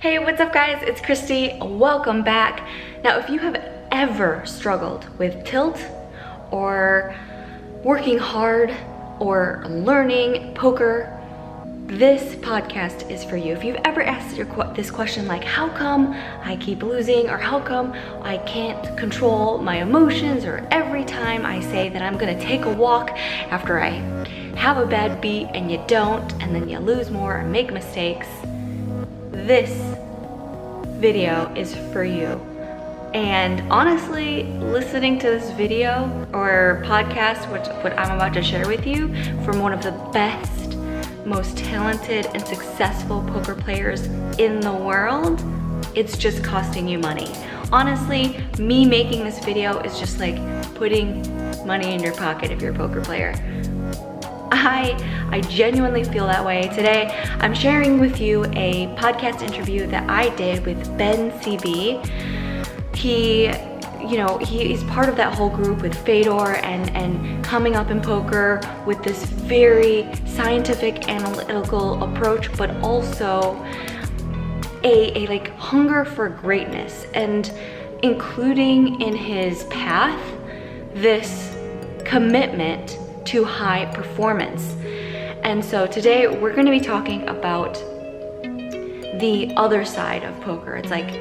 Hey, what's up guys? It's Kristy. Welcome back. Now, if you have ever struggled with tilt or working hard or learning poker, this podcast is for you. If you've ever asked this question like, how come I keep losing, or how come I can't control my emotions, or every time I say that I'm gonna take a walk after I have a bad beat and you don't, and then you lose more and make mistakes, this video is for you. And honestly, listening to this video or podcast, what I'm about to share with you, from one of the best, most talented and successful poker players in the world, it's just costing you money. Honestly, me making this video is just like putting money in your pocket if you're a poker player. I genuinely feel that way. Today, I'm sharing with you a podcast interview that I did with Bencb. He's part of that whole group with Fedor and coming up in poker with this very scientific, analytical approach, but also a like hunger for greatness, and including in his path this commitment to high performance. And so today we're going to be talking about the other side of poker. It's like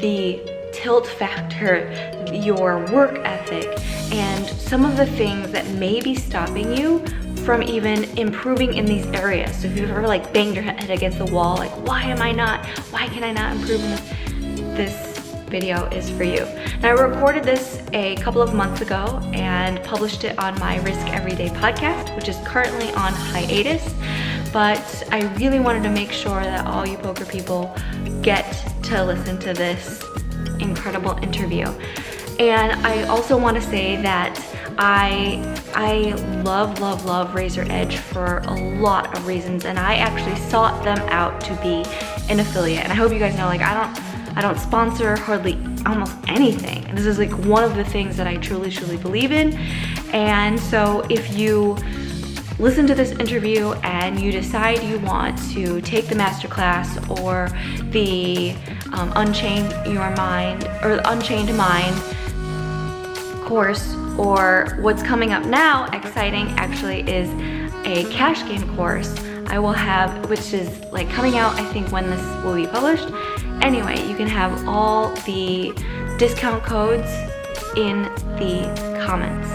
the tilt factor, your work ethic, and some of the things that may be stopping you from even improving in these areas. So if you've ever like banged your head against the wall, like why can I not improve in this video is for you. Now, I recorded this a couple of months ago and published it on my Risk Everyday podcast, which is currently on hiatus, but I really wanted to make sure that all you poker people get to listen to this incredible interview. And I also want to say that I love Razor Edge for a lot of reasons, and I actually sought them out to be an affiliate. And I hope you guys know, like, I don't sponsor hardly almost anything. And this is like one of the things that I truly believe in. And so if you listen to this interview and you decide you want to take the Masterclass or the Unchain Your Mind or the Unchained Mind course, or what's coming up now, exciting actually, is a cash game course I will have, which is like coming out, I think, when this will be published. Anyway, you can have all the discount codes in the comments.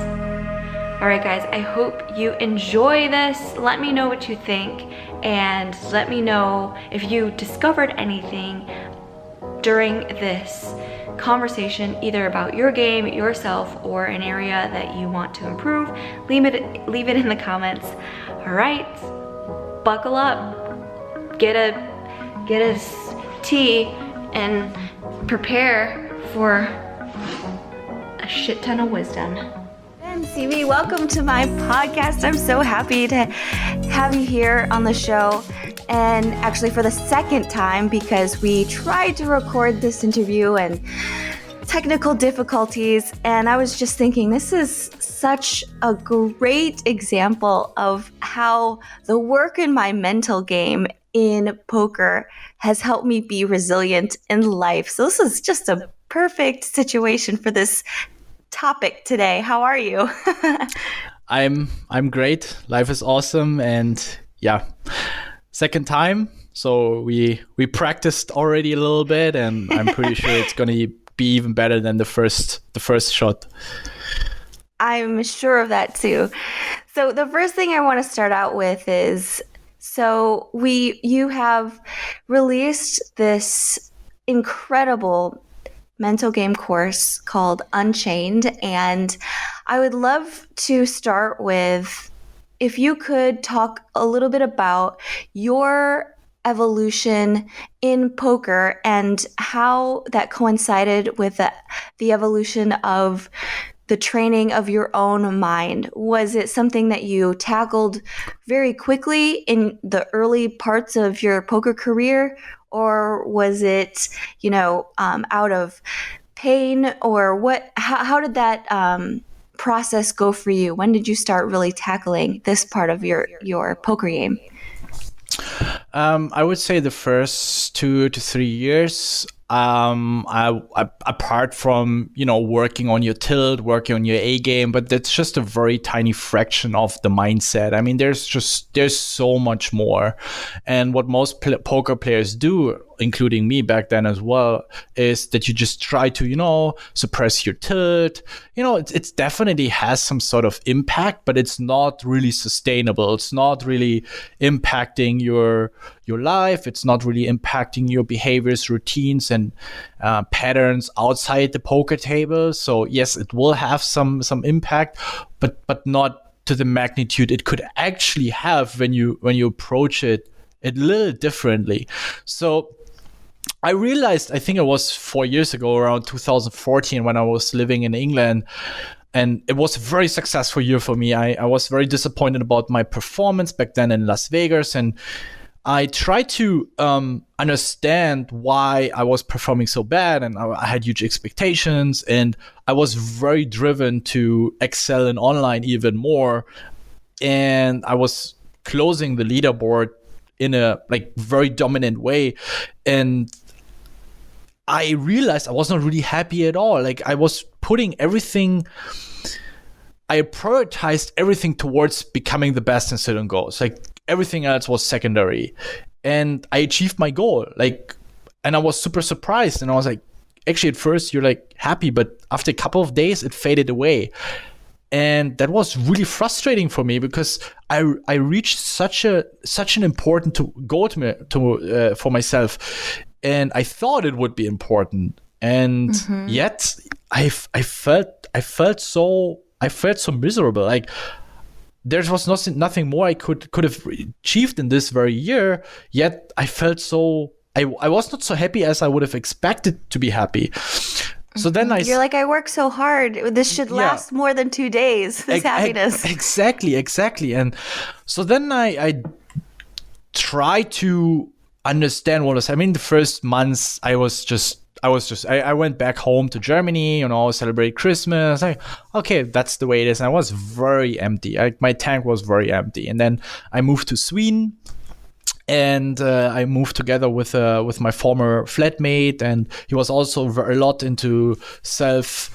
All right, guys, I hope you enjoy this. Let me know what you think, and let me know if you discovered anything during this conversation, either about your game, yourself, or an area that you want to improve. Leave it in the comments. All right, buckle up, get a tea, and prepare for a shit ton of wisdom. Bencb, welcome to my podcast. I'm so happy to have you here on the show, and actually for the second time, because we tried to record this interview and technical difficulties, and I was just thinking, this is such a great example of how the work in my mental game in poker has helped me be resilient in life. So this is just a perfect situation for this topic today. How are you? I'm great. Life is awesome, and yeah, second time. So we practiced already a little bit, and I'm pretty sure it's gonna be even better than the first shot. I'm sure of that too. So the first thing I want to start out with is, so you have released this incredible mental game course called Unchained, and I would love to start with, if you could talk a little bit about your evolution in poker and how that coincided with the evolution of the training of your own mind. Was it something that you tackled very quickly in the early parts of your poker career, or was it, out of pain, or what? How did that process go for you? When did you start really tackling this part of your poker game? I would say the first 2 to 3 years. Apart from working on your tilt, working on your A game, but that's just a very tiny fraction of the mindset. I mean, there's so much more, and what most poker players do, including me back then as well, is that you just try to suppress your tilt. It's definitely has some sort of impact, but it's not really sustainable. It's not really impacting your life. It's not really impacting your behaviors, routines, and patterns outside the poker table. So yes, it will have some impact, but not to the magnitude it could actually have when you approach it a little differently. So I realized, I think it was 4 years ago, around 2014, when I was living in England, and it was a very successful year for me. I was very disappointed about my performance back then in Las Vegas, and I tried to understand why I was performing so bad, and I had huge expectations, and I was very driven to excel in online even more, and I was closing the leaderboard in a very dominant way, and I realized I was not really happy at all. I was putting everything, I prioritized everything towards becoming the best in sit and goes. Everything else was secondary, and I achieved my goal. And I was super surprised, and I was like, actually, at first you're happy, but after a couple of days, it faded away. And that was really frustrating for me, because I reached such an important goal for myself, and I thought it would be important, and yet I felt so miserable. There was nothing more I could have achieved in this very year. Yet I felt so. I was not so happy as I would have expected to be happy. So then you're I work so hard. This should last more than 2 days. This happiness. Exactly. And so then I try to understand what was. I mean, the first months I went back home to Germany, celebrate Christmas. Okay, that's the way it is. And I was very empty. My tank was very empty. And then I moved to Sweden. And I moved together with my former flatmate, and he was also a lot into self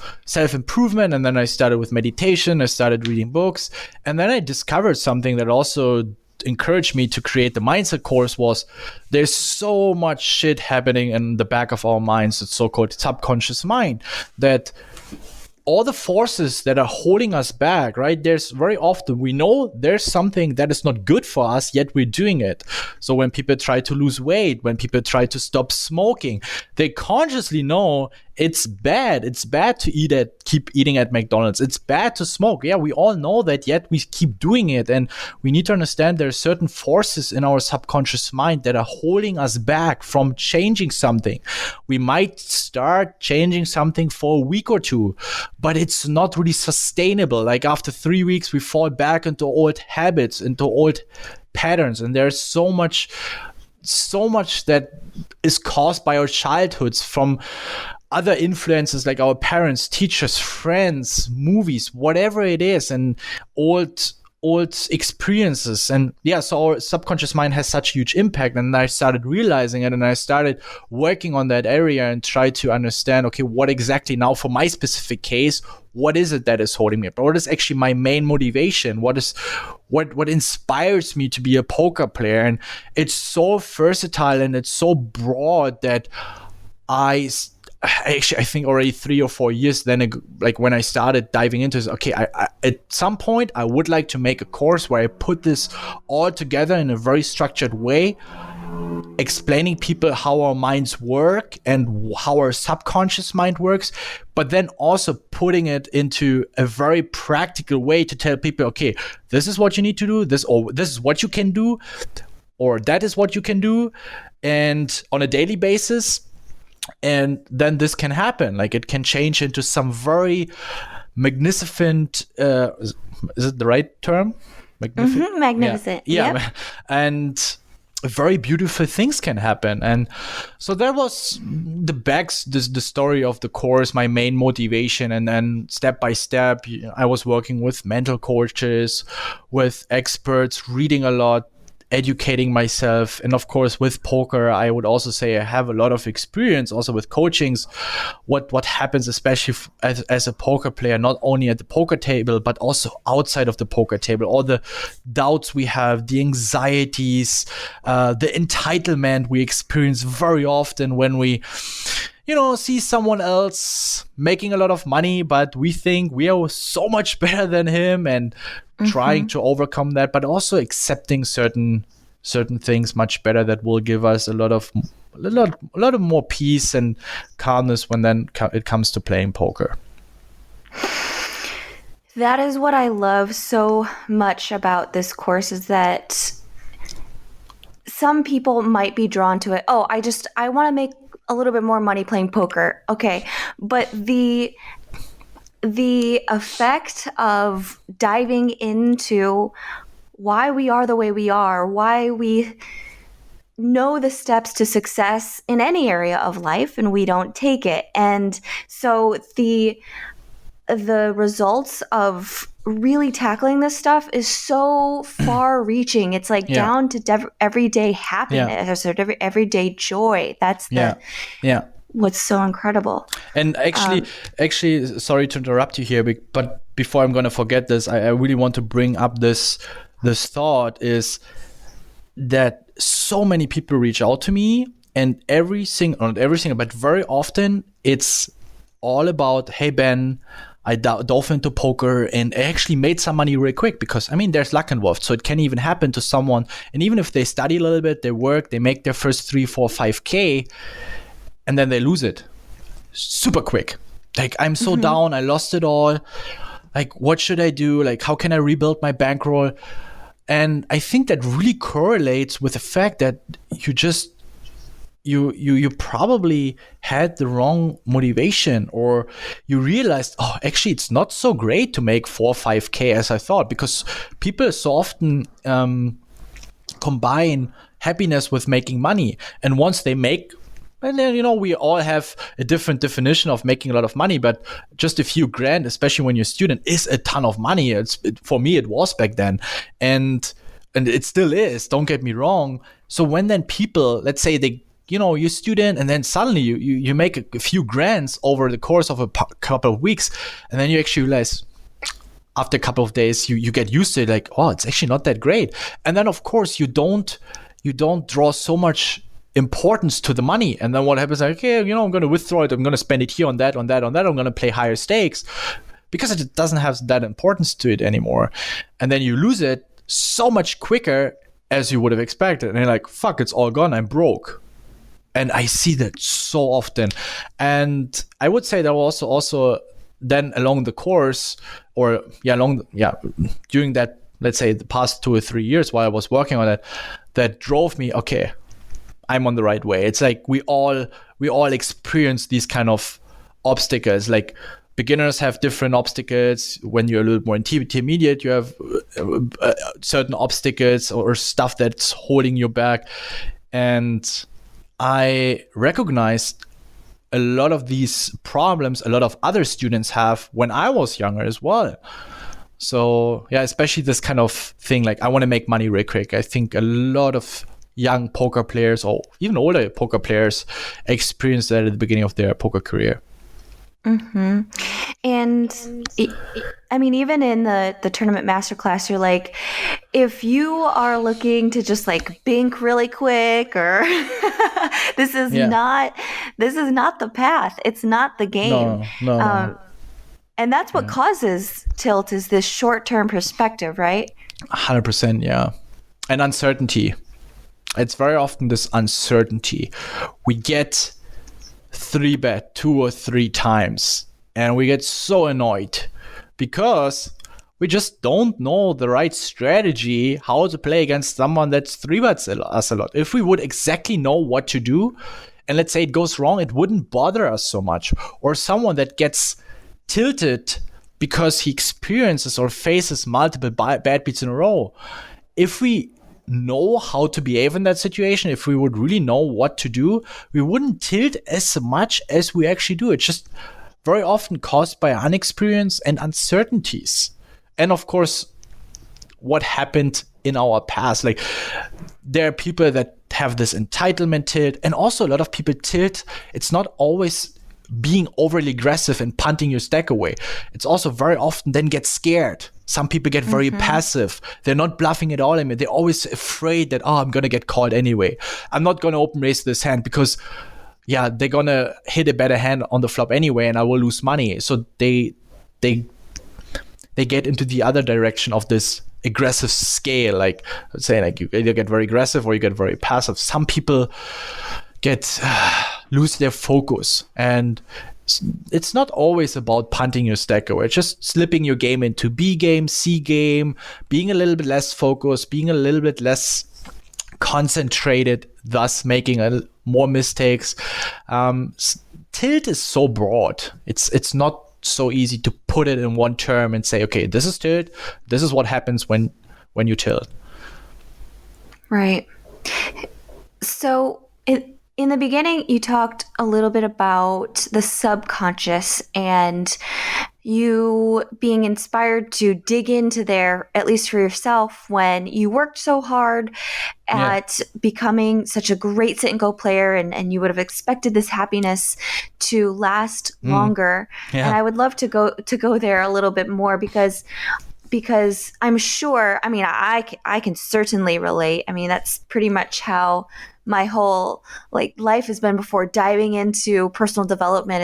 improvement. And then I started with meditation. I started reading books, and then I discovered something that also encouraged me to create the mindset course. Was there's so much shit happening in the back of our minds, the so-called subconscious mind, that all the forces that are holding us back, right? There's very often, we know there's something that is not good for us, yet we're doing it. So when people try to lose weight, when people try to stop smoking, they consciously know it's bad. It's bad to keep eating at McDonald's. It's bad to smoke. Yeah, we all know that, yet we keep doing it. And we need to understand there are certain forces in our subconscious mind that are holding us back from changing something. We might start changing something for a week or two, but it's not really sustainable. After 3 weeks, we fall back into old habits, into old patterns. And there's so much that is caused by our childhoods, from other influences like our parents, teachers, friends, movies, whatever it is, and old experiences. And so our subconscious mind has such huge impact. And I started realizing it, and I started working on that area and tried to understand, okay, what exactly now for my specific case, what is it that is holding me up? What is actually my main motivation? What inspires me to be a poker player? And it's so versatile and it's so broad that I think already 3 or 4 years then, when I started diving into this, okay, I at some point I would like to make a course where I put this all together in a very structured way, explaining people how our minds work and how our subconscious mind works, but then also putting it into a very practical way to tell people, okay, this is what you need to do, this is what you can do, or that is what you can do, and on a daily basis. And then this can happen. It can change into some very magnificent, is it the right term? Magnificent. Yeah. Yep. And very beautiful things can happen. And so that was the story of the course, my main motivation. And then step by step, I was working with mental coaches, with experts, reading a lot, educating myself. And of course, with poker, I would also say I have a lot of experience also with coachings, what happens, especially as a poker player, not only at the poker table, but also outside of the poker table, all the doubts we have, the anxieties, the entitlement we experience very often when we see someone else making a lot of money, but we think we are so much better than him, and trying to overcome that, but also accepting certain things much better that will give us a lot of more peace and calmness when then it comes to playing poker. That is what I love so much about this course, is that some people might be drawn to it. Oh, I want to make a little bit more money playing poker. Okay. But the effect of diving into why we are the way we are, why we know the steps to success in any area of life and we don't take it. And so the results of really tackling this stuff is so far reaching. It's like down to everyday happiness or everyday joy. That's what's so incredible. And actually, sorry to interrupt you here, but before I'm going to forget this, I really want to bring up this thought, is that so many people reach out to me, and not every single, but very often it's all about, hey, Ben, I dove into poker and I actually made some money real quick, because there's luck involved. So it can even happen to someone. And even if they study a little bit, they work, they make their first 3, 4, 5K, and then they lose it super quick. Like, I'm so down, I lost it all. Like, what should I do? Like, how can I rebuild my bankroll? And I think that really correlates with the fact that you probably had the wrong motivation, or you realized, oh, actually, it's not so great to make 4 or 5K as I thought, because people so often combine happiness with making money. And once they make, and then, we all have a different definition of making a lot of money, but just a few grand, especially when you're a student, is a ton of money. For me, it was back then. And it still is, don't get me wrong. So when then people, let's say you're a student, and then suddenly you make a few grands over the course of a couple of weeks, and then you actually realize after a couple of days, you get used to it, like, oh, it's actually not that great. And then, of course, you don't draw so much importance to the money. And then what happens, like, okay, I'm going to withdraw it, I'm going to spend it here on that, I'm going to play higher stakes, because it doesn't have that importance to it anymore. And then you lose it so much quicker as you would have expected. And you're like, fuck, it's all gone, I'm broke. And I see that so often. And I would say that also then along the course, or during that, let's say, the past 2 or 3 years while I was working on it, that drove me, okay, I'm on the right way. It's like we all experience these kind of obstacles. Like, beginners have different obstacles. When you're a little more intermediate, you have certain obstacles or stuff that's holding you back. And I recognized a lot of these problems a lot of other students have when I was younger as well. So especially this kind of thing, like, I want to make money real quick. I think a lot of young poker players, or even older poker players, experience that at the beginning of their poker career. And even in the tournament masterclass, you're like, if you are looking to just like bink really quick, or this is not the path. It's not the game. No. And that's what causes tilt, is this short-term perspective, right? 100%, yeah. And uncertainty. It's very often this uncertainty. We get 3-bet 2 or 3 times, and we get so annoyed because we just don't know the right strategy, how to play against someone that's 3-bets us a lot. If we would exactly know what to do, and let's say it goes wrong, it wouldn't bother us so much. Or someone that gets tilted because he experiences or faces multiple bad beats in a row. If we know how to behave in that situation, if we would really know what to do, we wouldn't tilt as much as we actually do. It's just very often caused by inexperience and uncertainties. And of course, what happened in our past. Like, there are people that have this entitlement tilt, and also a lot of people tilt. It's not always being overly aggressive and punting your stack away. It's also very often then get scared. Some people get very passive. They're not bluffing at all. I mean, they're always afraid that, I'm going to get called anyway. I'm not going to open raise this hand because, they're going to hit a better hand on the flop anyway, and I will lose money. So they get into the other direction of this aggressive scale. Like, let's say, like, you either get very aggressive or you get very passive. Some people lose their focus, and it's not always about punting your stack away. It's just slipping your game into B game, C game, being a little bit less focused, being a little bit less concentrated, thus making more mistakes. Tilt is so broad. It's not so easy to put it in one term and say, okay, this is tilt. This is what happens when you tilt. Right. So in the beginning, you talked a little bit about the subconscious and you being inspired to dig into there, at least for yourself, when you worked so hard at becoming such a great sit and go player, and you would have expected this happiness to last longer. Yeah. And I would love to go there a little bit more because I'm sure, I mean, I can certainly relate. I mean, that's pretty much how my whole life has been before diving into personal development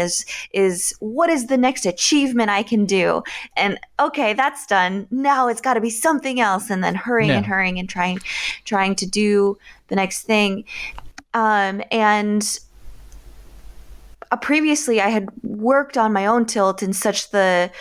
is what is the next achievement I can do? And okay, that's done. Now it's got to be something else. And then hurrying and trying to do the next thing. Previously, I had worked on my own tilt in such the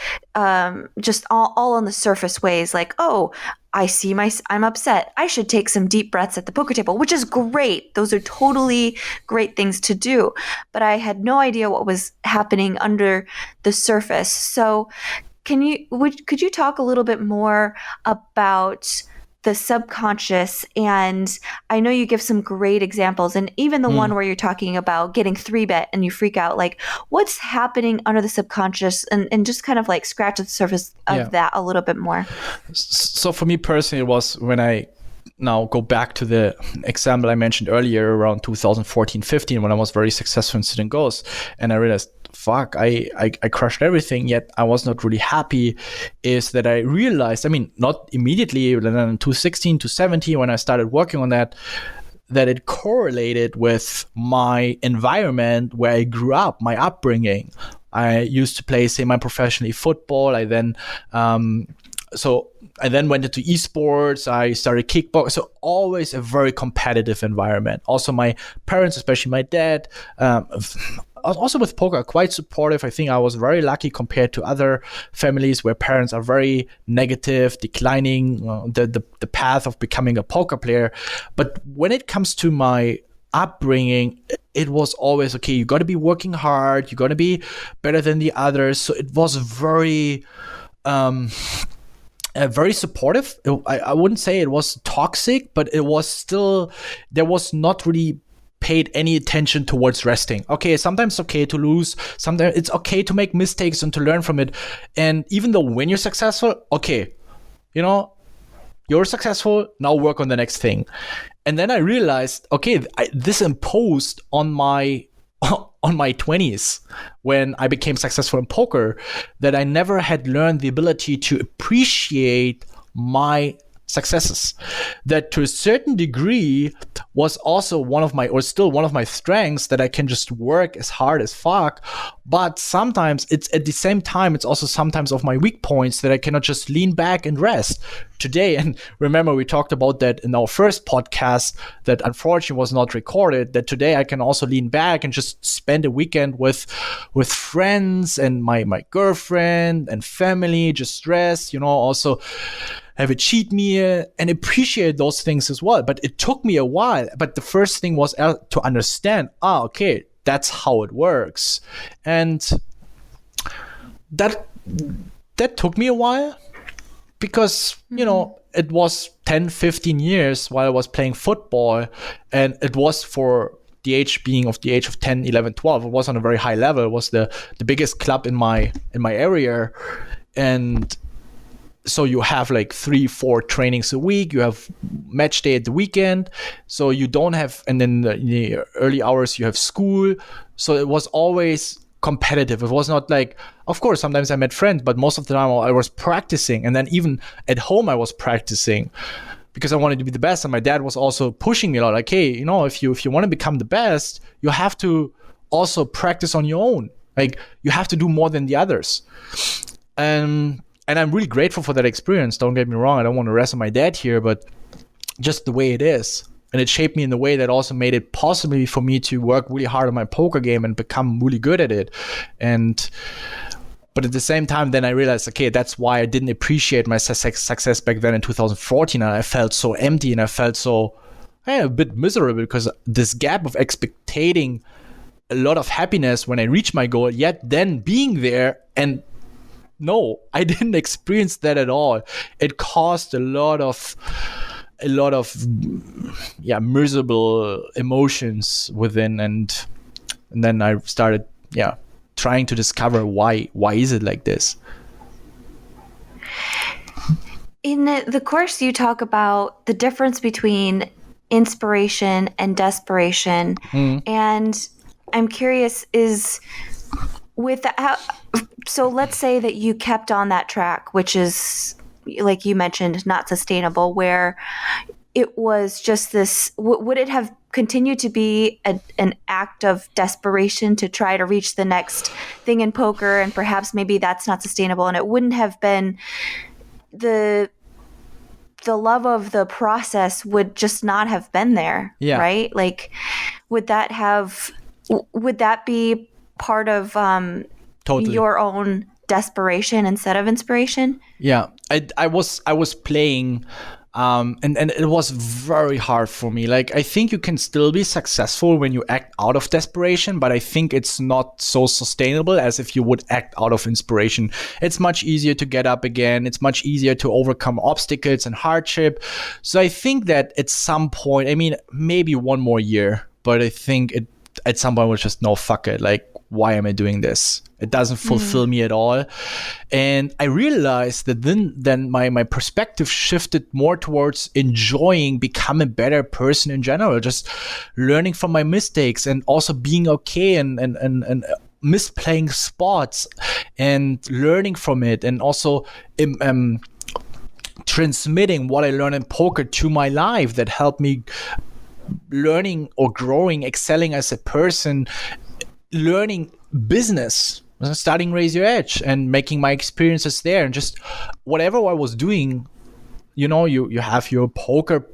just all on the surface ways, like, oh, I see I'm upset. I should take some deep breaths at the poker table, which is great. Those are totally great things to do. But I had no idea what was happening under the surface. So could you talk a little bit more about the subconscious? And I know you give some great examples, and even the one where you're talking about getting 3-bet and you freak out, like what's happening under the subconscious, and just kind of like scratch at the surface of that a little bit more. So for me personally, it was when I now go back to the example I mentioned earlier around 2014-15 when I was very successful in sit and goes, and I realized, fuck, I crushed everything, yet I was not really happy, is that I realized, I mean, not immediately, but then in 2016 to 17 when I started working on that it correlated with my environment where I grew up, my upbringing. I used to play semi-professionally football. I then went into esports. I started kickboxing. So always a very competitive environment. Also, my parents, especially my dad, also with poker, quite supportive. I think I was very lucky compared to other families where parents are very negative, declining the path of becoming a poker player. But when it comes to my upbringing, it was always, okay, you got to be working hard. You got to be better than the others. So it was very supportive. I wouldn't say it was toxic, but it was still, there was not really paid any attention towards resting. Okay, sometimes it's okay to lose. Sometimes it's okay to make mistakes and to learn from it. And even though when you're successful, okay, you're successful, now work on the next thing. And then I realized, okay, this imposed on my 20s when I became successful in poker, that I never had learned the ability to appreciate my successes. That to a certain degree was also still one of my strengths, that I can just work as hard as fuck. But sometimes it's at the same time, it's also sometimes of my weak points that I cannot just lean back and rest. Today, and remember we talked about that in our first podcast that unfortunately was not recorded, that today I can also lean back and just spend a weekend with friends and my girlfriend and family, just rest, also have a cheat meal and appreciate those things as well. But it took me a while. But the first thing was to understand, okay, that's how it works. And that took me a while because, it was 10, 15 years while I was playing football, and it was for the age of 10, 11, 12. It was on a very high level. It was the biggest club in my area. And so you have like 3-4 trainings a week, you have match day at the weekend, so you don't have, and then in the early hours you have school. So it was always competitive. It was not like, of course sometimes I met friends, but most of the time I was practicing, and then even at home I was practicing because I wanted to be the best. And my dad was also pushing me a lot, like, hey, you know, if you want to become the best, you have to also practice on your own. Like, you have to do more than the others. And I'm really grateful for that experience. Don't get me wrong. I don't want to wrestle my dad here, but just the way it is. And it shaped me in the way that also made it possible for me to work really hard on my poker game and become really good at it. But at the same time, then I realized, okay, that's why I didn't appreciate my success back then in 2014. And I felt so empty, and I felt so a bit miserable, because this gap of expecting a lot of happiness when I reach my goal, yet then being there, and no, I didn't experience that at all. It caused a lot of miserable emotions within, and then I started trying to discover why is it like this. In the course, you talk about the difference between inspiration and desperation, and I'm curious, so let's say that you kept on that track, which is, like you mentioned, not sustainable, where it was just this, would it have continued to be an act of desperation to try to reach the next thing in poker, and perhaps maybe that's not sustainable, and it wouldn't have been the love of the process would just not have been there, right? Like, would that be part of totally your own desperation instead of inspiration? Yeah, I was playing, and it was very hard for me. Like, I think you can still be successful when you act out of desperation, but I think it's not so sustainable as if you would act out of inspiration. It's much easier to get up again. It's much easier to overcome obstacles and hardship. So I think that at some point, I mean, maybe one more year, but I think at some point was just, no, fuck it. Like, why am I doing this? It doesn't fulfill me at all. And I realized that then my perspective shifted more towards enjoying becoming a better person in general, just learning from my mistakes, and also being okay and misplaying spots and learning from it, and also transmitting what I learned in poker to my life that helped me learning or growing, excelling as a person, learning business, starting Raise Your Edge, and making my experiences there, and just whatever I was doing. You know, you have your poker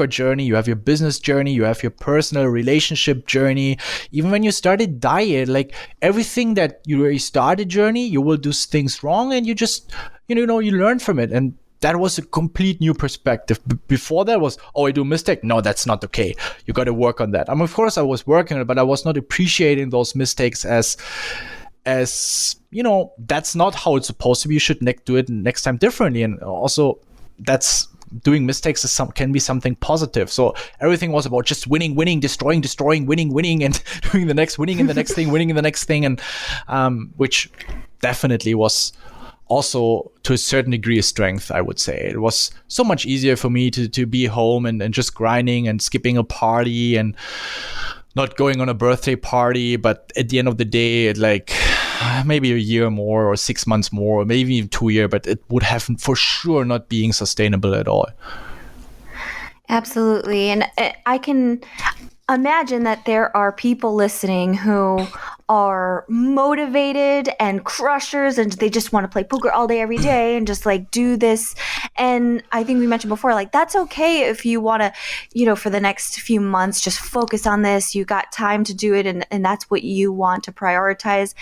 journey, you have your business journey, you have your personal relationship journey. Even when you started diet, like, everything that you start a journey, you will do things wrong, and you just, you learn from it. And that was a complete new perspective. Before that was, I do a mistake. No, that's not okay. You got to work on that. Of course I was working on it, but I was not appreciating those mistakes as that's not how it's supposed to be. You should do it next time differently. And also, that's doing mistakes can be something positive. So everything was about just winning, destroying, winning, and doing the next, winning in the next thing, winning in the next thing, and which definitely was also to a certain degree a strength, I would say. It was so much easier for me to be home and just grinding and skipping a party and not going on a birthday party. But at the end of the day, like, maybe a year more or 6 months more, or maybe even 2 years, but it would have for sure not being sustainable at all. Absolutely. And I can imagine that there are people listening who are motivated and crushers, and they just want to play poker all day, every day, and just like do this. And I think we mentioned before, like, that's okay if you want to, for the next few months, just focus on this. You got time to do it, and that's what you want to prioritize.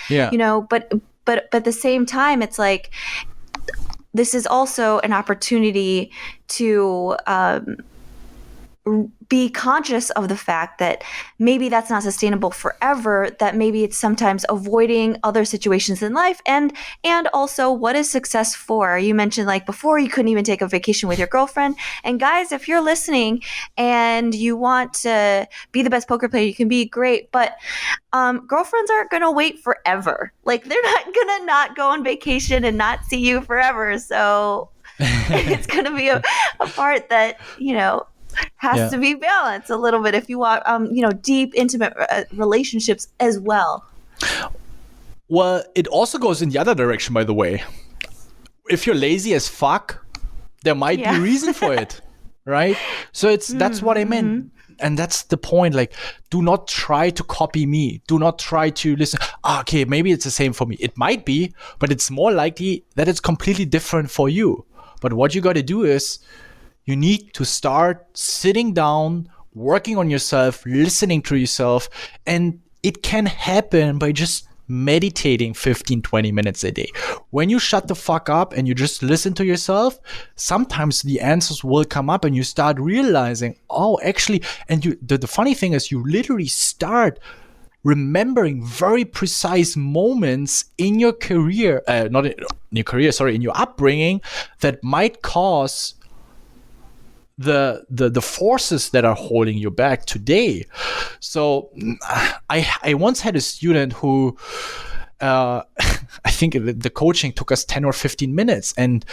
But at the same time, it's like, this is also an opportunity to be conscious of the fact that maybe that's not sustainable forever, that maybe it's sometimes avoiding other situations in life, and also, what is success for? You mentioned, like, before, you couldn't even take a vacation with your girlfriend. And guys, if you're listening and you want to be the best poker player you can be, great, but girlfriends aren't going to wait forever. Like, they're not going to not go on vacation and not see you forever. So It's going to be a part that, has to be balanced a little bit if you want, deep, intimate relationships as well. Well, it also goes in the other direction, by the way. If you're lazy as fuck, there might be a reason for it, right? So that's what I meant. And that's the point. Like, do not try to copy me. Do not try to listen. Okay, maybe it's the same for me. It might be, but it's more likely that it's completely different for you. But what you got to do is you need to start sitting down, working on yourself, listening to yourself. And it can happen by just meditating 15, 20 minutes a day. When you shut the fuck up and you just listen to yourself, sometimes the answers will come up and you start realizing, actually, and the funny thing is you literally start remembering very precise moments in your career, not in your career, sorry, in your upbringing that might cause the forces that are holding you back today. So I once had a student who I think the coaching took us 10 or 15 minutes, and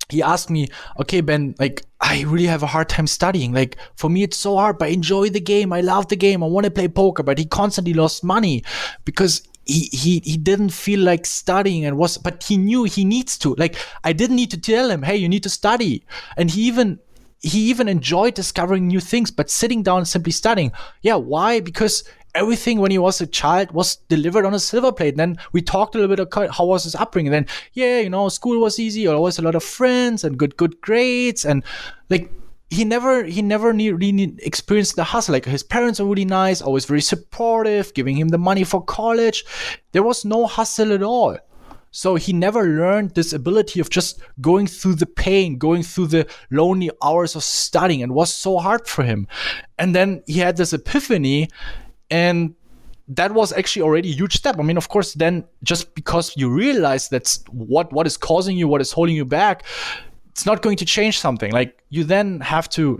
he asked me, okay, Ben, like, I really have a hard time studying. Like, for me, it's so hard, but I enjoy the game. I love the game. I want to play poker, but he constantly lost money because he didn't feel like studying but he knew he needs to. Like, I didn't need to tell him, hey, you need to study. And he even enjoyed discovering new things, but sitting down and simply studying. Yeah, why? Because everything when he was a child was delivered on a silver plate. And then we talked a little bit about how was his upbringing. And then, school was easy, always a lot of friends and good grades. And like, he never really experienced the hustle. Like, his parents are really nice, always very supportive, giving him the money for college. There was no hustle at all. So he never learned this ability of just going through the pain, going through the lonely hours of studying, and it was so hard for him. And then he had this epiphany, and that was actually already a huge step. I mean, of course, then just because you realize that's what is causing you, what is holding you back, it's not going to change something. Like, you then have to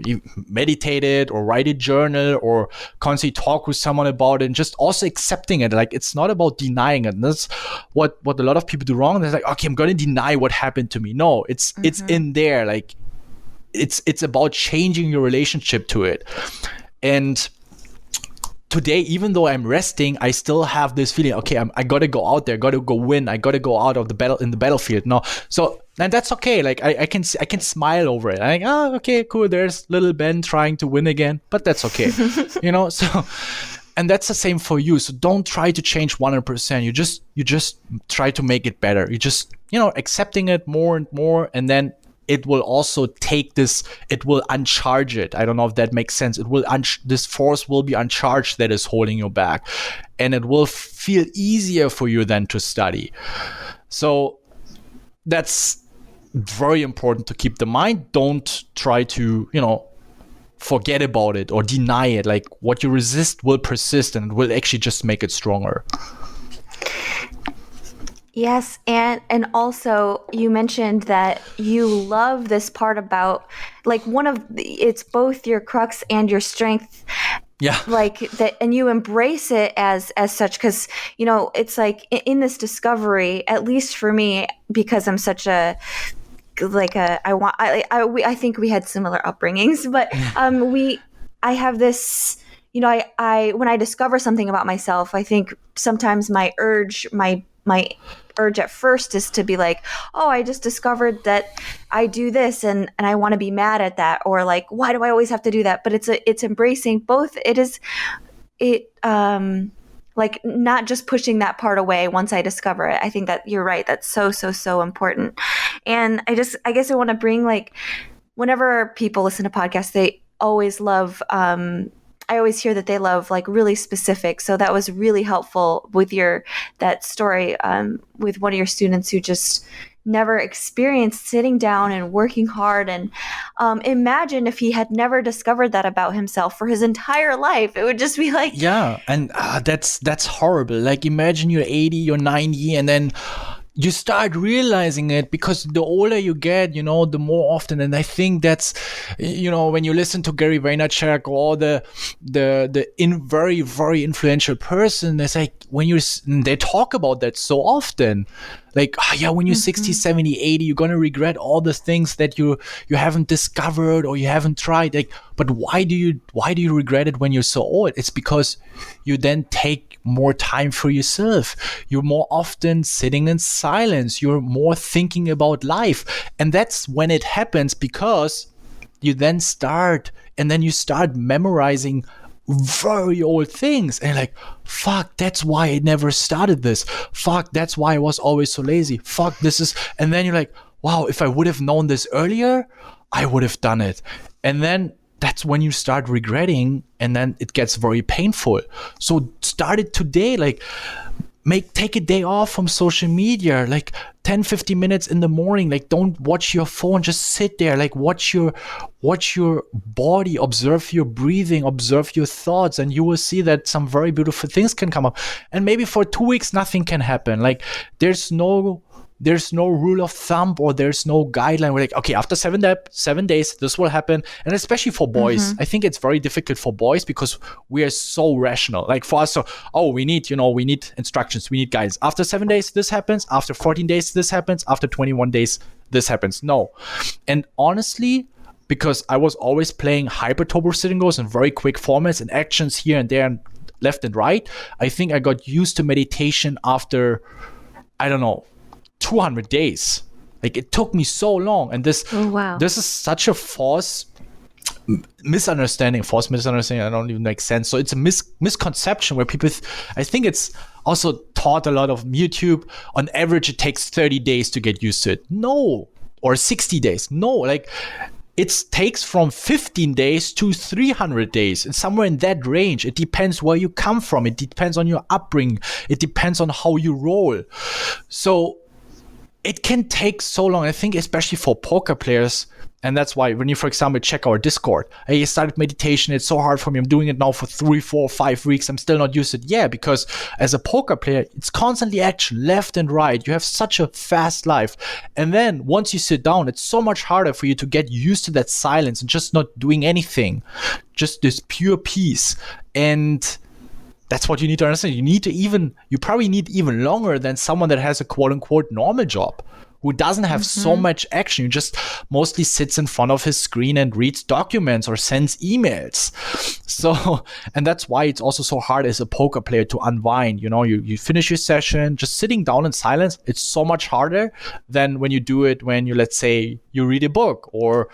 meditate it or write a journal or constantly talk with someone about it, and just also accepting it. Like, it's not about denying it. And that's what a lot of people do wrong. They're like, okay, I'm going to deny what happened to me. No, it's in there. Like, it's about changing your relationship to it. And today, even though I'm resting, I still have this feeling, okay, I got to go out there, got to go win. I got to go out of the battle in the battlefield. No. So, and that's okay. Like, I can smile over it. I'm like, okay, cool. There's little Ben trying to win again, but that's okay. So, and that's the same for you. So don't try to change 100%. You just try to make it better. You just, accepting it more and more, and then it will also take this, it will uncharge it. I don't know if that makes sense. It will, this force will be uncharged that is holding you back, and it will feel easier for you then to study. So that's very important to keep the mind. Don't try to, forget about it or deny it. Like, what you resist will persist, and it will actually just make it stronger. Yes, and also you mentioned that you love this part about, like, it's both your crux and your strength. Yeah. Like that, and you embrace it as such, because it's like in this discovery, at least for me, because I'm such a I think we had similar upbringings, but I have this, I when I discover something about myself, I think sometimes my urge at first is to be like, oh, I just discovered that I do this, and I want to be mad at that, or like, why do I always have to do that? But it's embracing both. Like, not just pushing that part away once I discover it. I think that you're right. That's so important. And I guess I want to bring, like, whenever people listen to podcasts, they always love, I always hear that they love, like, really specific. So that was really helpful with that story with one of your students who just never experienced sitting down and working hard. And imagine if he had never discovered that about himself for his entire life. It would just be like, yeah. And that's horrible. Like, imagine you're 80, you're 90, and then you start realizing it, because the older you get, the more often. And I think that's, when you listen to Gary Vaynerchuk or the very, very influential person, it's like they talk about that so often. Like, when you're 60, 70, 80, you're going to regret all the things that you haven't discovered or you haven't tried. Like, but why do you regret it when you're so old? It's because you then take more time for yourself. You're more often sitting in silence. You're more thinking about life. And that's when it happens, because you then start memorizing very old things, and like, fuck, that's why I never started this. Fuck, that's why I was always so lazy. Fuck, this is, and then you're like, wow, if I would have known this earlier, I would have done it. And then that's when you start regretting, and then it gets very painful. So start it today. Like, take a day off from social media, like 10-15 minutes in the morning. Like, don't watch your phone, just sit there, like watch your body, observe your breathing, observe your thoughts, and you will see that some very beautiful things can come up. And maybe for 2 weeks nothing can happen. Like, there's no rule of thumb, or there's no guideline. We're like, okay, after 7 days, this will happen. And especially for boys, I think it's very difficult for boys, because we are so rational. Like, for us, we need instructions, we need guidance. After 7 days, this happens. After 14 days, this happens. After 21 days, this happens. No. And honestly, because I was always playing hyper-turbo sitting goals in very quick formats and actions here and there and left and right, I think I got used to meditation after, I don't know, 200 days. Like, it took me so long. And this is such a false misunderstanding. I don't even make sense. So it's a misconception where people, I think it's also taught a lot of YouTube. On average, it takes 30 days to get used to it. No. Or 60 days. No. Like, it takes from 15 days to 300 days. It's somewhere in that range. It depends where you come from. It depends on your upbringing. It depends on how you roll. So it can take so long. I think especially for poker players, and that's why when you, for example, check our Discord, I started meditation, it's so hard for me. I'm doing it now for 3, 4, 5 weeks. I'm still not used to it. Yeah, because as a poker player, it's constantly action left and right. You have such a fast life. And then once you sit down, it's so much harder for you to get used to that silence and just not doing anything, just this pure peace. And that's what you need to understand. You probably need even longer than someone that has a quote unquote normal job, who doesn't have so much action. Who just mostly sits in front of his screen and reads documents or sends emails. So, and that's why it's also so hard as a poker player to unwind. You finish your session, just sitting down in silence. It's so much harder than when you do it when let's say you read a book or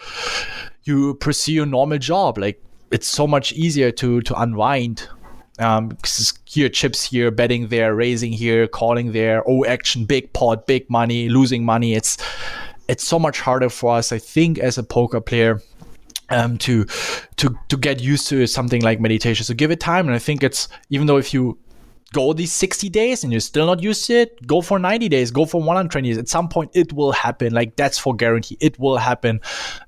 you pursue your normal job. Like, it's so much easier to unwind. Here, chips here, betting there, raising here, calling there, action, big pot, big money, losing money. It's so much harder for us, I think, as a poker player, to get used to something like meditation. So give it time. And I think it's, even though if you go these 60 days and you're still not used to it, go for 90 days, go for 120 days. At some point, it will happen. Like, that's for guarantee. It will happen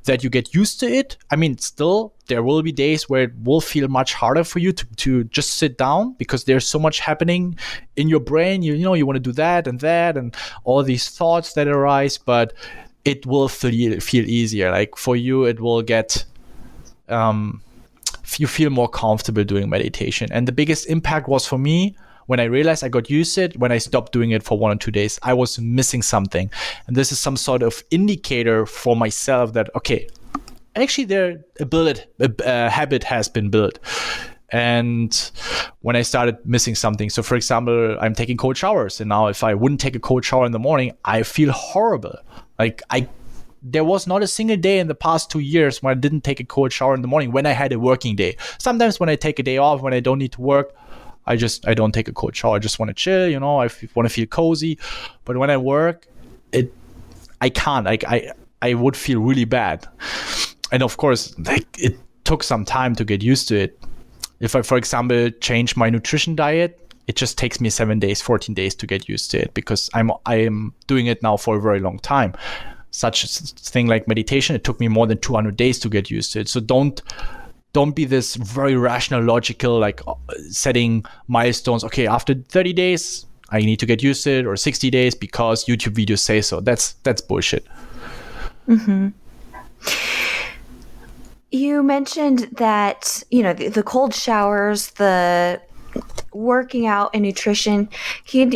that you get used to it. I mean, still, there will be days where it will feel much harder for you to just sit down, because there's so much happening in your brain. You want to do that and all these thoughts that arise, but it will feel easier. Like, for you, it will get... you feel more comfortable doing meditation. And the biggest impact was for me, when I realized I got used to it, when I stopped doing it for 1 or 2 days, I was missing something. And this is some sort of indicator for myself that, okay, actually a habit has been built. And when I started missing something, so for example, I'm taking cold showers, and now if I wouldn't take a cold shower in the morning, I feel horrible. Like, there was not a single day in the past 2 years when I didn't take a cold shower in the morning when I had a working day. Sometimes when I take a day off, when I don't need to work, I don't take a cold shower. I just want to chill, I want to feel cozy. But when I work, I can't. I would feel really bad. And of course, like, it took some time to get used to it. If I, for example, change my nutrition diet, it just takes me 7 days, 14 days to get used to it, because I am doing it now for a very long time. Such a thing like meditation, it took me more than 200 days to get used to it. So don't be this very rational, logical, like setting milestones. Okay, after 30 days, I need to get used to it, or 60 days because YouTube videos say so. That's bullshit. You mentioned that, the cold showers, the working out and nutrition. Can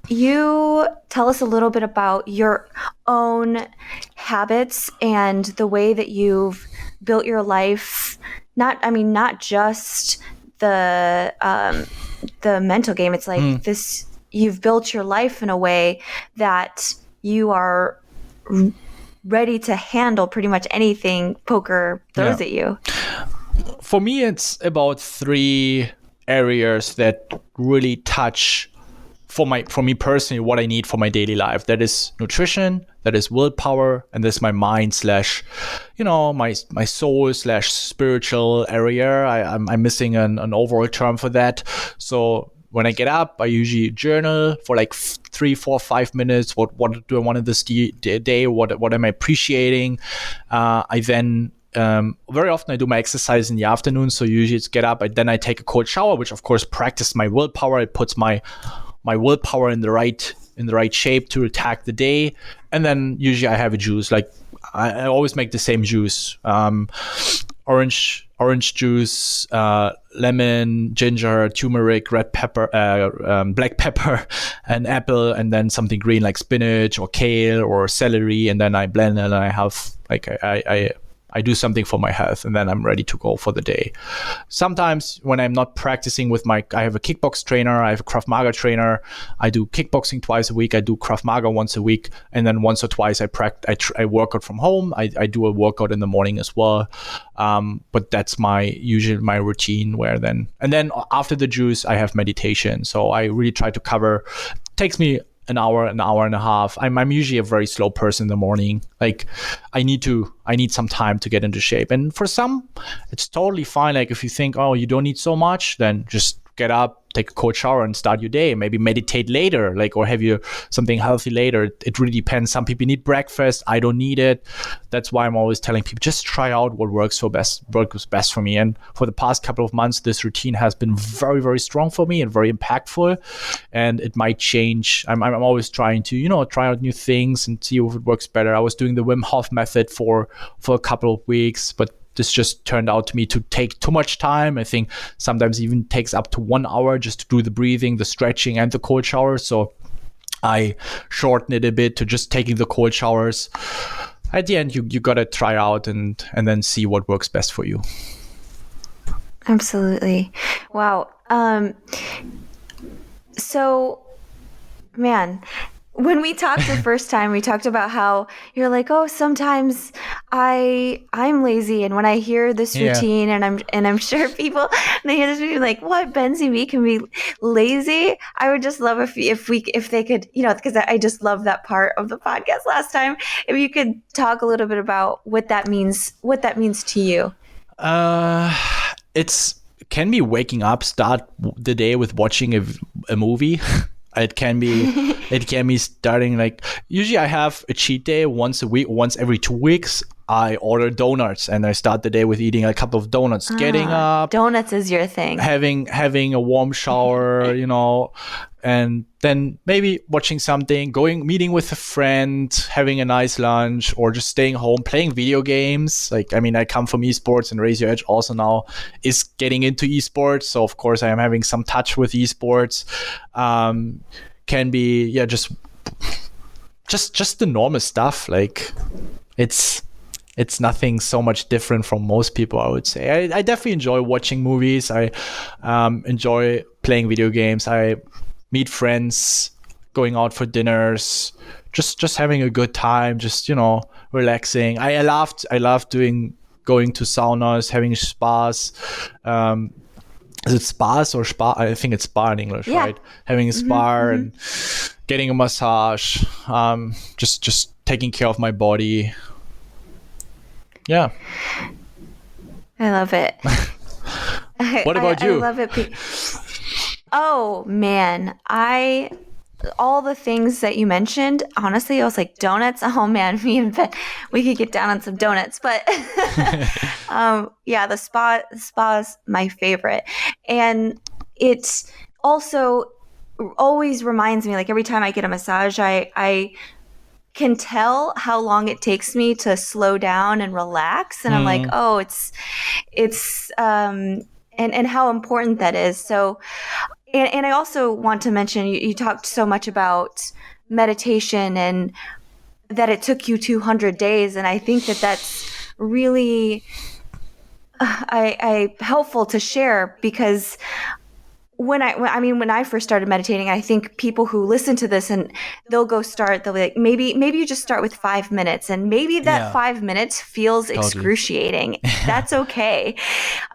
you tell us a little bit about your own habits and the way that you've built your life? Not just the mental game. It's like this, you've built your life in a way that you are ready to handle pretty much anything poker throws at you. For me, it's about 3 areas that really touch for me personally what I need for my daily life. That is nutrition, that is willpower, and that's my mind slash, my soul slash spiritual area. I'm missing an overall term for that. So when I get up, I usually journal for like 3, 4, 5 minutes. What do I want in this day? What am I appreciating? I then very often I do my exercise in the afternoon. So usually it's get up, then I take a cold shower, which of course practice my willpower. It puts my willpower in the right shape to attack the day. And then usually I have a juice. Like I always make the same juice. Orange juice, lemon, ginger, turmeric, red pepper, black pepper, and apple, and then something green like spinach or kale or celery, and then I blend it and I have like I do something for my health, and then I'm ready to go for the day. Sometimes when I'm not practicing I have a kickbox trainer, I have a Krav Maga trainer. I do kickboxing twice a week. I do Krav Maga once a week, and then once or twice I work out from home. I do a workout in the morning as well. But that's usually my routine. And then after the juice, I have meditation. So I really try to cover. Takes me an hour and a half. I'm usually a very slow person in the morning. Like I need some time to get into shape. And for some, it's totally fine. Like if you think, oh, you don't need so much, then just get up, take a cold shower and start your day. Maybe meditate later, or have you something healthy later. It really depends. Some people need breakfast. I don't need it. That's why I'm always telling people, just try out what works best for me. And for the past couple of months, this routine has been very, very strong for me and very impactful. And it might change. I'm always trying to, try out new things and see if it works better. I was doing the Wim Hof method for a couple of weeks, but this just turned out to me to take too much time. I think sometimes even takes up to 1 hour just to do the breathing, the stretching, and the cold shower. So I shortened it a bit to just taking the cold showers. At the end, you got to try out and then see what works best for you. Absolutely. Wow. So, man, when we talked the first time, we talked about how you're like, oh, sometimes I'm lazy, and when I hear this routine, and I'm sure people, they hear this routine like, what, Bencb can be lazy? I would just love if they could, because I just love that part of the podcast last time. If you could talk a little bit about what that means to you. Can be waking up, start the day with watching a movie. It can be starting usually I have a cheat day once a week, once every 2 weeks. I order donuts and I start the day with eating a couple of donuts, getting up. Donuts is your thing. Having a warm shower, and then maybe watching something, meeting with a friend, having a nice lunch, or just staying home, playing video games. I come from esports, and Raise Your Edge also now is getting into esports. So of course I am having some touch with esports. Can be, just the normal stuff. It's nothing so much different from most people, I would say. I definitely enjoy watching movies. I enjoy playing video games. I meet friends, going out for dinners, just having a good time, just, relaxing. I love going to saunas, having spas. Is it spas or spa? I think it's spa in English, right? Having a spa and getting a massage, just taking care of my body. Yeah. I love it. What about you? I love it. Oh, man. All the things that you mentioned, honestly, I was like, donuts? Oh, man, me and Ben, we could get down on some donuts. But the spa is my favorite. And it's also, always reminds me, like every time I get a massage, I can tell how long it takes me to slow down and relax. And I'm like, oh, and how important that is. So, and I also want to mention, you talked so much about meditation and that it took you 200 days. And I think that that's really I helpful to share, because when I first started meditating, I think people who listen to this and they'll be like, maybe you just start with 5 minutes, and maybe that 5 minutes feels excruciating. That's okay.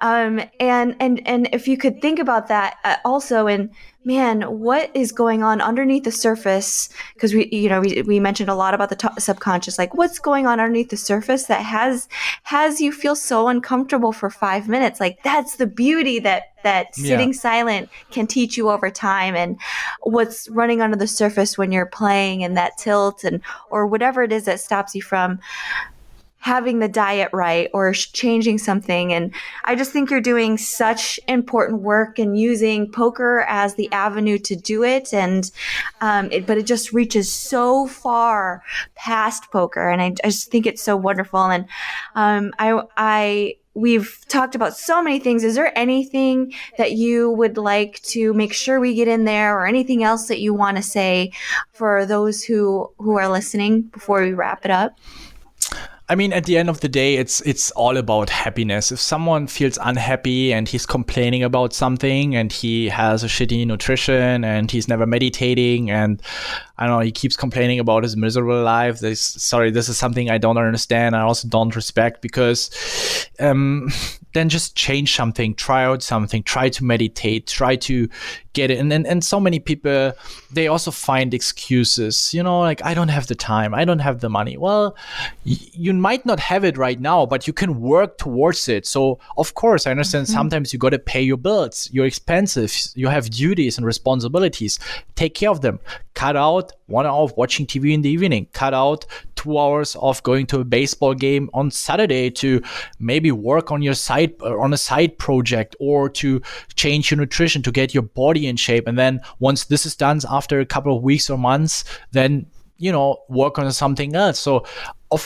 And if you could think about that also, and man, what is going on underneath the surface? Because we mentioned a lot about the subconscious, like what's going on underneath the surface that has you feel so uncomfortable for 5 minutes. Like that's the beauty that sitting silent can teach you over time, and what's running under the surface when you're playing, and that tilt or whatever it is that stops you from having the diet right or changing something. And I just think you're doing such important work and using poker as the avenue to do it. And but it just reaches so far past poker, and I just think it's so wonderful. And we've talked about so many things. Is there anything that you would like to make sure we get in there, or anything else that you want to say for those who are listening before we wrap it up? I mean, at the end of the day, it's all about happiness. If someone feels unhappy and he's complaining about something, and he has a shitty nutrition, and he's never meditating, and I don't know, he keeps complaining about his miserable life. This is something I don't understand. I also don't respect, because then just change something, try out something, try to meditate, try to get it. And so many people, they also find excuses, like, I don't have the time, I don't have the money. Well, you might not have it right now, but you can work towards it. So of course, I understand sometimes you got to pay your bills, your expenses, you have duties and responsibilities. Take care of them. Cut out 1 hour of watching TV in the evening. Cut out 2 hours of going to a baseball game on Saturday to maybe work on your on a side project, or to change your nutrition to get your body in shape. And then once this is done, after a couple of weeks or months, then work on something else. So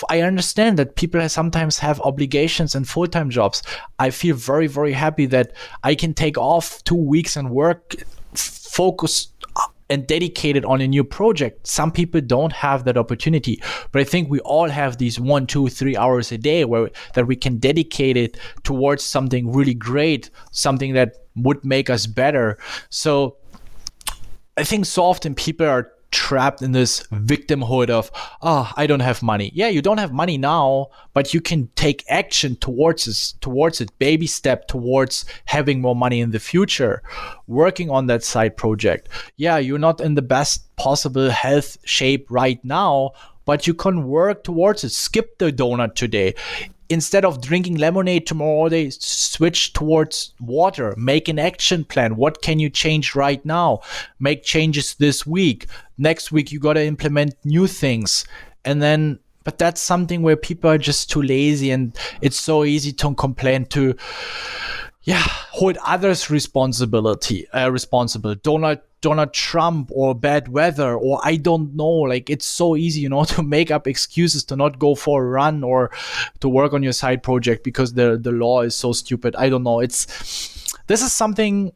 I understand that people sometimes have obligations and full-time jobs. I feel very, very happy that I can take off 2 weeks and work focused and dedicated on a new project. Some people don't have that opportunity, but I think we all have these 1, 2, 3 hours a day that we can dedicate it towards something really great, something that would make us better. So I think so often people are trapped in this victimhood of, I don't have money. Yeah, you don't have money now, but you can take action towards it, baby step towards having more money in the future, working on that side project. Yeah, you're not in the best possible health shape right now, but you can work towards it. Skip the donut today. Instead of drinking lemonade tomorrow day, switch towards water. Make an action plan. What can you change right now? Make changes this week. Next week, you got to implement new things. But that's something where people are just too lazy, and it's so easy to complain to, hold others responsible. Donald Trump, or bad weather, or I don't know. Like, it's so easy, to make up excuses to not go for a run or to work on your side project because the law is so stupid. I don't know. This is something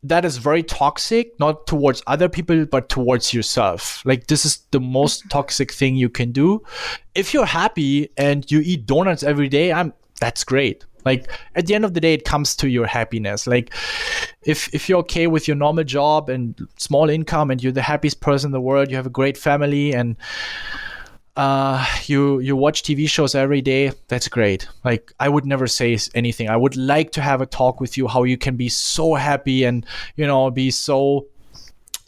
that is very toxic, not towards other people, but towards yourself. Like, this is the most toxic thing you can do. If you're happy and you eat donuts every day, that's great. Like, at the end of the day, it comes to your happiness. Like, if you're okay with your normal job and small income, and you're the happiest person in the world, you have a great family, and you watch TV shows every day, that's great. Like, I would never say anything. I would like to have a talk with you how you can be so happy and be so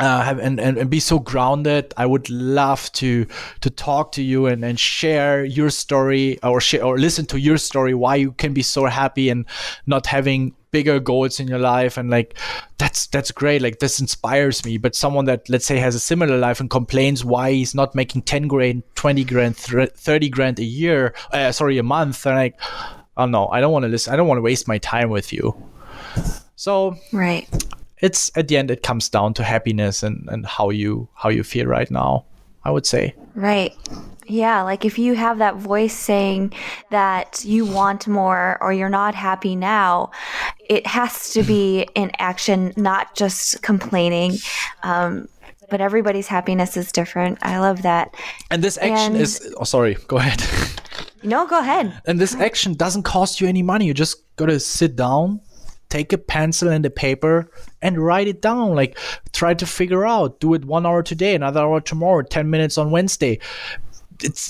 and be so grounded. I would love to talk to you and share your story, or listen to your story, why you can be so happy and not having bigger goals in your life. And like, that's great. Like, this inspires me. But someone that, let's say, has a similar life and complains why he's not making 10 grand, 20 grand, 30 grand a month, and like, oh no, I don't want to listen. I don't want to waste my time with you. So right. it's at the end, it comes down to happiness and how you feel right now, I would say. Right. Yeah, like if you have that voice saying that you want more or you're not happy now, it has to be in action, not just complaining. But everybody's happiness is different. I love that. And this action is... Oh, sorry. Go ahead. No, go ahead. And this action doesn't cost you any money. You just got to sit down, take a pencil and a paper and write it down. Like, try to figure out, do it 1 hour today, another hour tomorrow, 10 minutes on Wednesday.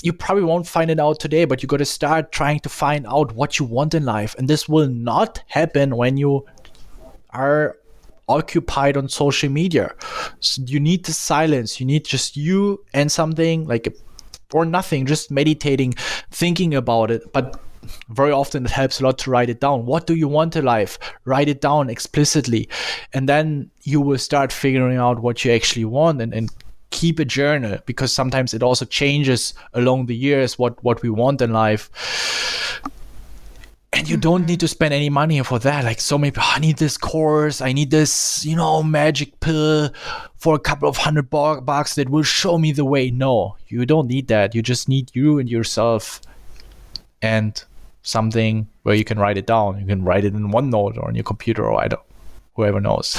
You probably won't find it out today, but you got to start trying to find out what you want in life. And this will not happen when you are occupied on social media. So you need the silence. You need just you and something like, or nothing, just meditating, thinking about it. But very often it helps a lot to write it down. What do you want in life? Write it down explicitly. And then you will start figuring out what you actually want, and keep a journal, because sometimes it also changes along the years what we want in life. And you don't need to spend any money for that. Like, so many people, I need this course, I need this, magic pill for a couple of $100 that will show me the way. No, you don't need that. You just need you and yourself and something where you can write it down. You can write it in OneNote or on your computer, or whoever knows.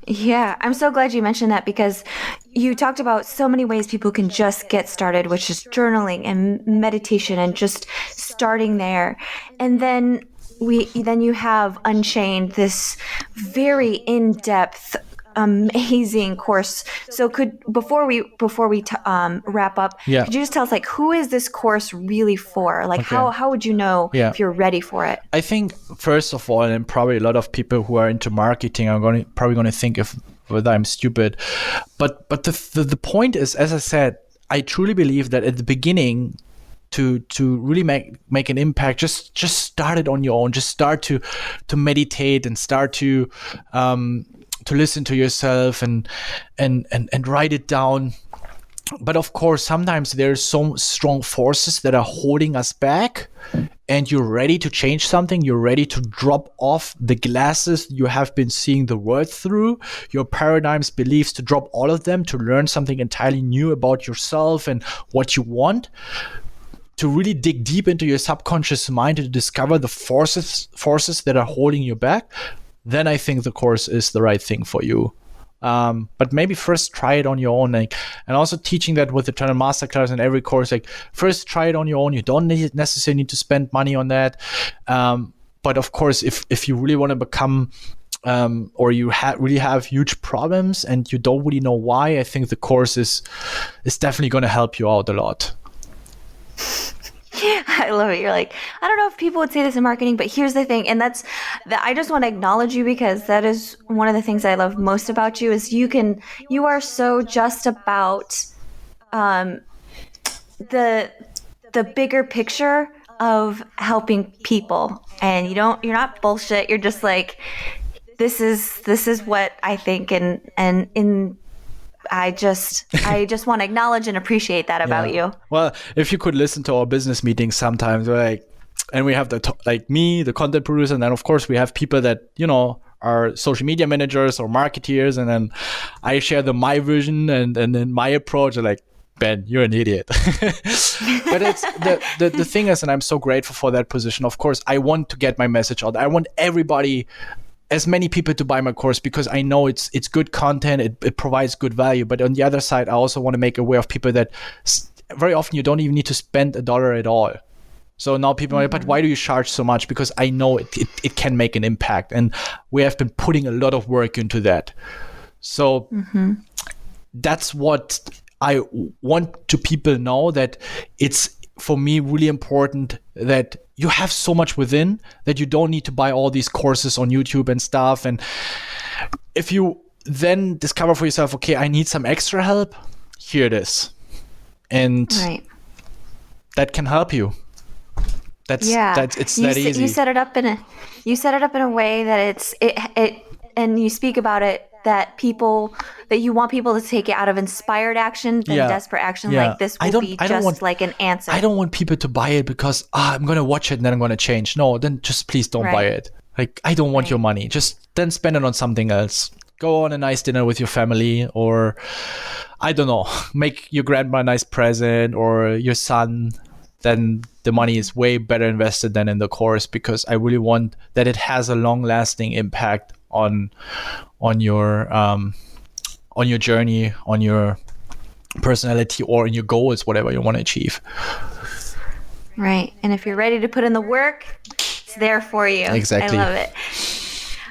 Yeah, I'm so glad you mentioned that, because you talked about so many ways people can just get started, which is journaling and meditation and just starting there. And then you have Unchained, this very in-depth, amazing course. So before we wrap up, could you just tell us, like, who is this course really for? Like, how would you know if you're ready for it? I think, first of all, and probably a lot of people who are into marketing are probably going to think whether I'm stupid, but the point is, as I said, I truly believe that at the beginning, to really make an impact, just start it on your own. Just start to meditate and start to listen to yourself and write it down. But of course, sometimes there's so strong forces that are holding us back, and you're ready to change something. You're ready to drop off the glasses you have been seeing the world through, your paradigms, beliefs, to drop all of them, to learn something entirely new about yourself and what you want, to really dig deep into your subconscious mind to discover the forces that are holding you back. Then I think the course is the right thing for you. But maybe first try it on your own, and also teaching that with the Eternal Masterclass and every course, like, first try it on your own. You don't necessarily need to spend money on that. But of course, if you really want to become, or you really have huge problems and you don't really know why, I think the course is definitely going to help you out a lot. I love it. You're like, I don't know if people would say this in marketing, but here's the thing. And that's that I just want to acknowledge you, because that is one of the things I love most about you, is you are so just about the bigger picture of helping people. And you're not bullshit. You're just like, this is what I think, and I just want to acknowledge and appreciate that about you. Well, if you could listen to our business meetings sometimes, and we have me, the content producer, and then of course we have people that, are social media managers or marketeers, and then I share my vision and then my approach. They're like, Ben, you're an idiot. But it's the thing is, and I'm so grateful for that position. Of course, I want to get my message out. I want everybody, as many people, to buy my course, because I know it's good content, it provides good value. But on the other side, I also want to make aware of people that very often you don't even need to spend $1 at all. So now people are like, but why do you charge so much? Because I know it can make an impact, and we have been putting a lot of work into that. So that's what I want to people know, that it's, for me, really important that you have so much within that you don't need to buy all these courses on YouTube and stuff. And if you then discover for yourself, okay, I need some extra help, here it is. And that can help you. It's that easy. You set it up in a way that it and you speak about it, that you want people to take it out of inspired action than desperate action. Like, this will be just like an answer. I don't want people to buy it because I'm going to watch it and then I'm going to change. No, then just please don't buy it. Like, I don't want your money. Just then spend it on something else. Go on a nice dinner with your family, or I don't know, make your grandma a nice present, or your son. Then the money is way better invested than in the course, because I really want that it has a long-lasting impact on your journey, on your personality, or in your goals, whatever you want to achieve. Right. And if you're ready to put in the work, it's there for you. Exactly. I love it.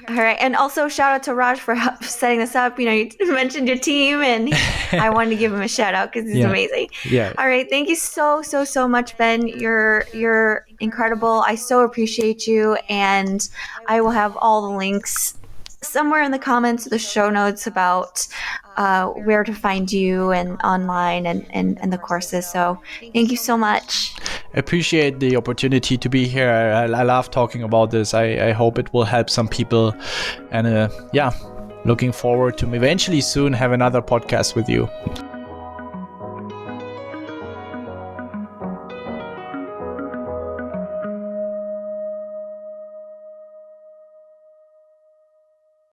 All right. And also shout out to Raj for setting this up. You know, you mentioned your team, and I wanted to give him a shout out because he's amazing. Yeah. All right. Thank you so much, Ben. You're incredible. I so appreciate you. And I will have all the links somewhere in the comments of the show notes about where to find you and online and the courses. So thank you so much. I appreciate the opportunity to be here. I love talking about this. I hope it will help some people. And looking forward to eventually soon have another podcast with you.